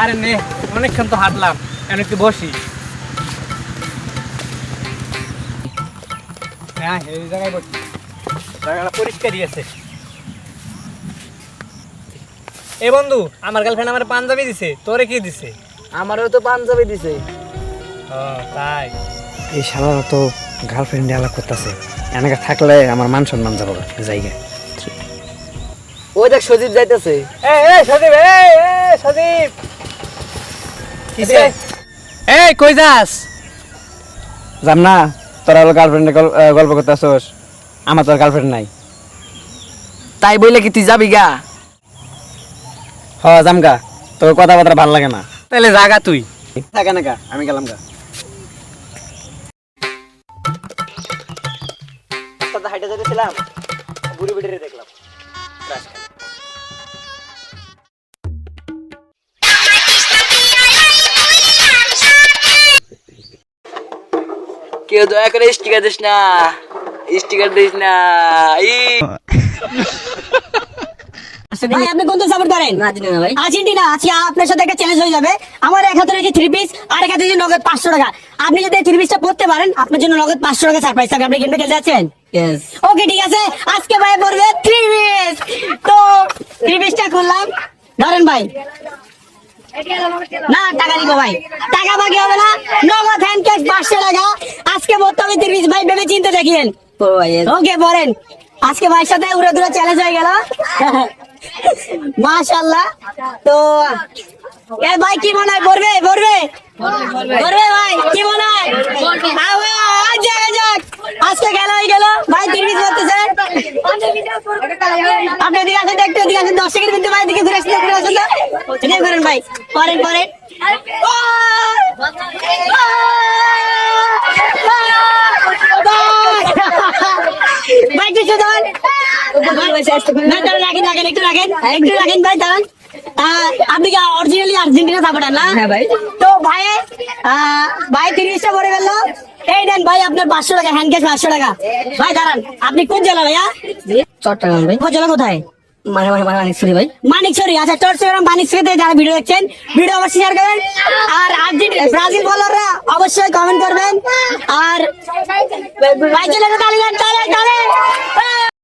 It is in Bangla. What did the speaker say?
আরে নে, অনেকক্ষণ তো হাঁটলাম, এখন একটু বসি। হ্যাঁ, এই জায়গায় বসি, জায়গাটা পরিষ্কারই আছে। এ বন্ধু, আমার গার্লফ্রেন্ড আমার পাঞ্জাবি দিছে, তোরে কি দিছে? আমারও তো পাঞ্জাবি দিছে। ও তাই? এই শালারা তো গার্লফ্রেন্ড আলাপ করতেছে, এনেকে থাকলে আমার মান সম্মান যাবো জায়গায়। ওই দেখ সজীব যাইতেছে। এই সজীব, এই সজীব, কিসে? এই কই যাস? যাম না, তোরা হলো গার্লফ্রেন্ডে গল্প করতেছস, আমার তো গার্লফ্রেন্ড নাই। তাই বইলে কি তুই যাবি গা? হ যাম গা, তোর কথাবার্তা ভাল লাগে না। তাহলে জাগা তুই। থাকে না গা, আমি গেলাম গা। হাইটে যেতেছিলাম, বুড়ি বুড়িরে দেখলাম। কেউ দয়া করে স্টিকার দিস না, স্টিকার দিস না। ভাই আপনি কোন সাপোর্ট করেন? আর্জেন্টিনা। আজকে আপনার সাথে একটা চ্যালেঞ্জ হয়ে যাবে। আমার এক হাতে রয়েছে 3 পিস, আর এক হাতে রয়েছে নগদ 500 টাকা। আপনি যদি 3 পিসটা পড়তে পারেন, আপনার জন্য নগদ 500 টাকা সারপ্রাইজ থাকবে। আপনি গেমটা খেলতে যাচ্ছেন? ওকে ঠিক আছে, আজকে ভাই পড়বে 3 পিস। তো 3 পিসটা খুললাম, ধরেন ভাই। না টাকা দিব ভাই, টাকা বাকি হবে না, নগদ হ্যান্ড ক্যাশ 500 টাকা। আজকে পড়তে হবে 3 পিস ভাই, ভেবে চিন্তে দেখিয়েন। ওকে পড়েন। আজকে ভাইয়ের সাথে উড়ে দূরে চ্যালেঞ্জ হয়ে গেল। মাশাআল্লাহ। তো এ ভাই কি মনে হয় পড়বে? পড়বে ভাই, কি মনে হয়? যাক, আজকে খেলা হয়ে গেল ভাই। 3 পিস করতেছে। আপনি এদিকে আসেন, একটু এদিকে আসেন, 10 সেকেন্ড কিন্তু ভাই এদিকে ঘুরে আসেন, ঘুরে আসেন। এদিকে করেন ভাই, করেন। ভাই কিছু দেন। একটু রাখেন ভাই, দাঁড়ান। আপনি কি অরিজিনালি আর্জেন্টিনা সাপোর্টার না? হ্যাঁ ভাই। তো ভাই 30টা পড়ে গেল। এই নেন ভাই আপনার 500 টাকা, হ্যান্ড ক্যাশ 500 টাকা। ভাই দাঁড়ান, আপনি কোন জেলা ভাইয়া? চট্টগ্রাম ভাই। কোন জেলা কোথায়? মানিকছড়ি ভাই। মানিকছড়ি, আচ্ছা। চট্টগ্রাম মানিকছড়িতে যারা ভিডিও দেখছেন, ভিডিও অবশ্যই শেয়ার করবেন। আর আর্জেন্টিনা ব্রাজিল বলাররা অবশ্যই কমেন্ট করবেন। আর ভাই চলে তালি